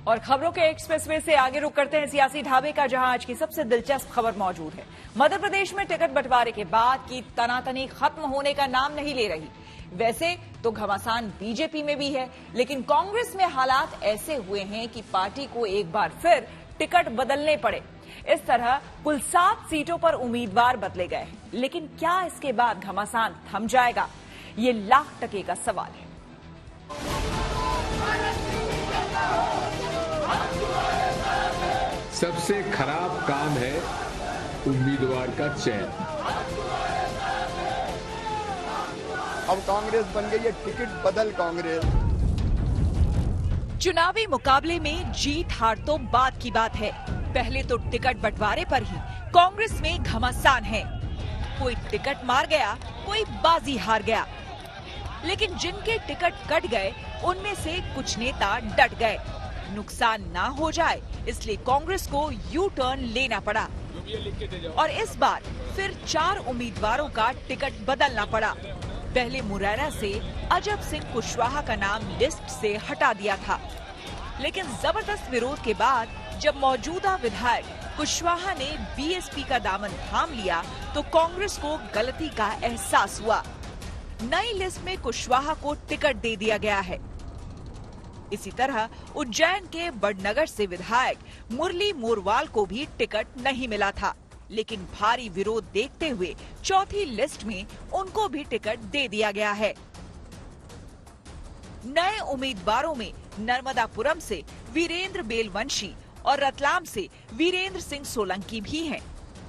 और खबरों के एक्सप्रेसवे से आगे रुक करते हैं सियासी ढाबे का, जहां आज की सबसे दिलचस्प खबर मौजूद है। मध्य प्रदेश में टिकट बंटवारे के बाद की तनातनी खत्म होने का नाम नहीं ले रही। वैसे तो घमासान बीजेपी में भी है, लेकिन कांग्रेस में हालात ऐसे हुए हैं कि पार्टी को एक बार फिर टिकट बदलने पड़े। इस तरह कुल 7 सीटों पर उम्मीदवार बदले गए हैं, लेकिन क्या इसके बाद घमासान थम जाएगा? ये लाख टके का सवाल है। सबसे खराब काम है उम्मीदवार का चयन। अब कांग्रेस बन गई है टिकट बदल कांग्रेस। चुनावी मुकाबले में जीत हार तो बात की बात है, पहले तो टिकट बंटवारे पर ही कांग्रेस में घमासान है। कोई टिकट मार गया, कोई बाजी हार गया, लेकिन जिनके टिकट कट गए उनमें से कुछ नेता डट गए। नुकसान ना हो जाए इसलिए कांग्रेस को यू टर्न लेना पड़ा और इस बार फिर 4 उम्मीदवारों का टिकट बदलना पड़ा। पहले मुरैना से अजब सिंह कुशवाहा का नाम लिस्ट से हटा दिया था, लेकिन जबरदस्त विरोध के बाद जब मौजूदा विधायक कुशवाहा ने बीएसपी का दामन थाम लिया तो कांग्रेस को गलती का एहसास हुआ। नई लिस्ट में कुशवाहा को टिकट दे दिया गया है। इसी तरह उज्जैन के बड़नगर से विधायक मुरली मोरवाल को भी टिकट नहीं मिला था, लेकिन भारी विरोध देखते हुए चौथी लिस्ट में उनको भी टिकट दे दिया गया है। नए उम्मीदवारों में नर्मदापुरम से वीरेंद्र बेलवंशी और रतलाम से वीरेंद्र सिंह सोलंकी भी हैं।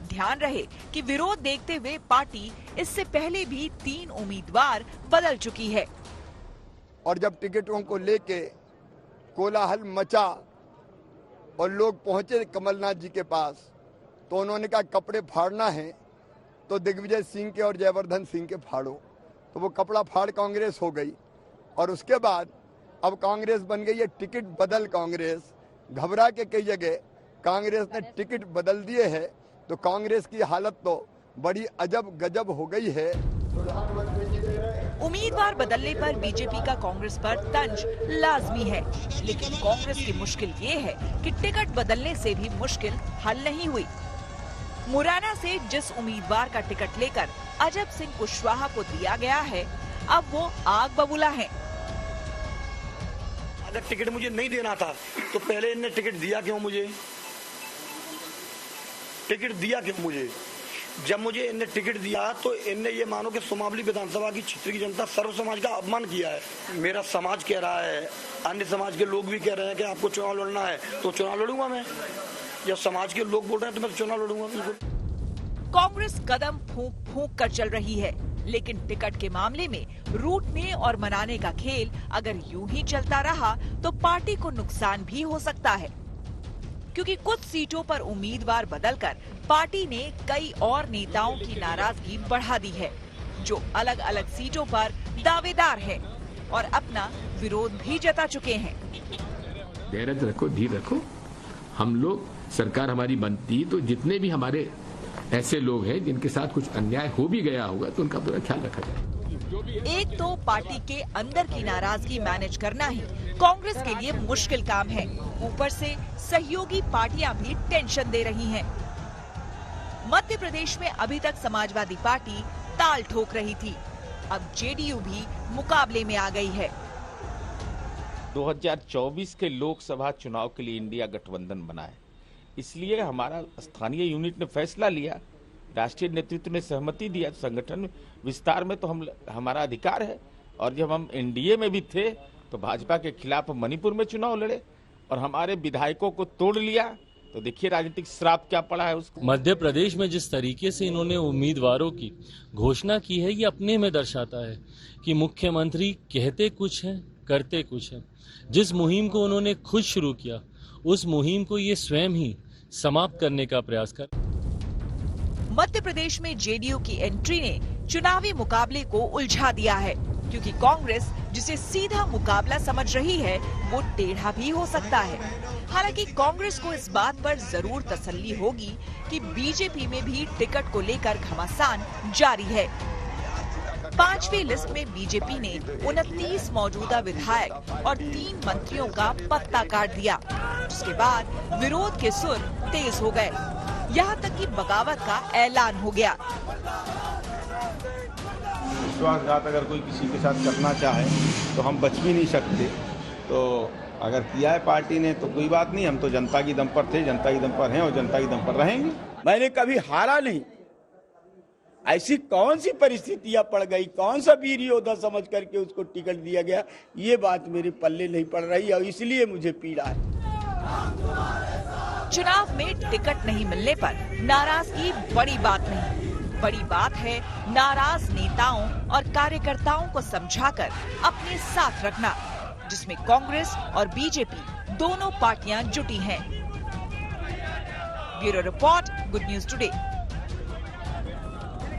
ध्यान रहे कि विरोध देखते हुए पार्टी इससे पहले भी 3 उम्मीदवार बदल चुकी है। और जब टिकटों को लेके कोलाहल मचा और लोग पहुंचे कमलनाथ जी के पास, तो उन्होंने कहा कपड़े फाड़ना है तो दिग्विजय सिंह के और जयवर्धन सिंह के फाड़ो। तो वो कपड़ा फाड़ कांग्रेस हो गई और उसके बाद अब कांग्रेस बन गई है टिकट बदल कांग्रेस। घबरा के कई जगह कांग्रेस ने टिकट बदल दिए हैं, तो कांग्रेस की हालत तो बड़ी अजब गजब हो गई है। उम्मीदवार बदलने पर बीजेपी का कांग्रेस पर तंज लाजमी है, लेकिन कांग्रेस की मुश्किल ये है कि टिकट बदलने से भी मुश्किल हल नहीं हुई। मुरैना से जिस उम्मीदवार का टिकट लेकर अजब सिंह कुशवाहा को दिया गया है, अब वो आग बबूला है। अगर टिकट मुझे नहीं देना था तो पहले इनने टिकट दिया क्यों मुझे? टिकट दिया क्यों मुझे? जब मुझे इनने टिकट दिया तो इनने ये मानो कि सुमावली विधानसभा की क्षेत्र की जनता सर्व समाज का अपमान किया है। मेरा समाज कह रहा है, अन्य समाज के लोग भी कह रहे हैं कि आपको चुनाव लड़ना है तो चुनाव लड़ूंगा मैं। जब समाज के लोग बोल रहे हैं तो मैं चुनाव लड़ूंगा बिल्कुल। कांग्रेस कदम फूंक फूंक कर चल रही है, लेकिन टिकट के मामले में रूठने और मनाने का खेल अगर यूं ही चलता रहा तो पार्टी को नुकसान भी हो सकता है, क्योंकि कुछ सीटों पर उम्मीदवार बदलकर पार्टी ने कई और नेताओं की नाराजगी बढ़ा दी है, जो अलग अलग सीटों पर दावेदार है और अपना विरोध भी जता चुके हैं। धैर्य रखो, धीर रखो। हम लोग सरकार हमारी बनती तो जितने भी हमारे ऐसे लोग हैं जिनके साथ कुछ अन्याय हो भी गया होगा तो उनका पूरा ख्याल रखा जाए। एक तो पार्टी के अंदर की नाराजगी मैनेज करना ही कांग्रेस के लिए मुश्किल काम है, ऊपर से सहयोगी पार्टियां भी टेंशन दे रही हैं। मध्य प्रदेश में अभी तक समाजवादी पार्टी ताल ठोक रही थी, अब जेडीयू भी मुकाबले में आ गई है। 2024 के लोकसभा चुनाव के लिए इंडिया गठबंधन बना है, इसलिए हमारा स्थानीय यूनिट ने फैसला लिया, राष्ट्रीय नेतृत्व ने सहमति दिया, संगठन विस्तार में तो हमारा अधिकार है। और जब हम एनडीए में भी थे तो भाजपा के खिलाफ मणिपुर में चुनाव लड़े और हमारे विधायकों को तोड़ लिया, तो देखिए राजनीतिक श्राप क्या पड़ा है उसको। मध्य प्रदेश में जिस तरीके से इन्होंने उम्मीदवारों की घोषणा की है, ये अपने में दर्शाता है कि मुख्यमंत्री कहते कुछ हैं, करते कुछ हैं। जिस मुहिम को उन्होंने खुद शुरू किया, उस मुहिम को ये स्वयं ही समाप्त करने का प्रयास कर। मध्य प्रदेश में जेडीयू की एंट्री ने चुनावी मुकाबले को उलझा दिया है, क्योंकि कांग्रेस जिसे सीधा मुकाबला समझ रही है वो टेढ़ा भी हो सकता है। हालांकि कांग्रेस को इस बात पर जरूर तसल्ली होगी कि बीजेपी में भी टिकट को लेकर घमासान जारी है। 5वीं लिस्ट में बीजेपी ने 29 मौजूदा विधायक और 3 मंत्रियों का पत्ता काट दिया। जिसके बाद विरोध के सुर तेज हो गए। यहाँ तक कि बगावत का ऐलान हो गया। विश्वासघात अगर कोई किसी के साथ करना चाहे तो हम बच भी नहीं सकते। तो अगर किया है पार्टी ने तो कोई बात नहीं, हम तो जनता की दम पर थे, जनता की दम पर हैं और जनता की दम पर रहेंगे। मैंने कभी हारा नहीं। ऐसी कौन सी परिस्थितियां पड़ गई, कौन सा वीर योद्धा समझ करके उसको टिकट दिया गया, ये बात मेरे पल्ले नहीं पड़ रही और इसलिए मुझे पीड़ा है। चुनाव में टिकट नहीं मिलने पर नाराजगी बड़ी बात नहीं, बड़ी बात है नाराज नेताओं और कार्यकर्ताओं को समझाकर अपने साथ रखना, जिसमें कांग्रेस और बीजेपी दोनों पार्टियां जुटी हैं। Bureau report, good news today.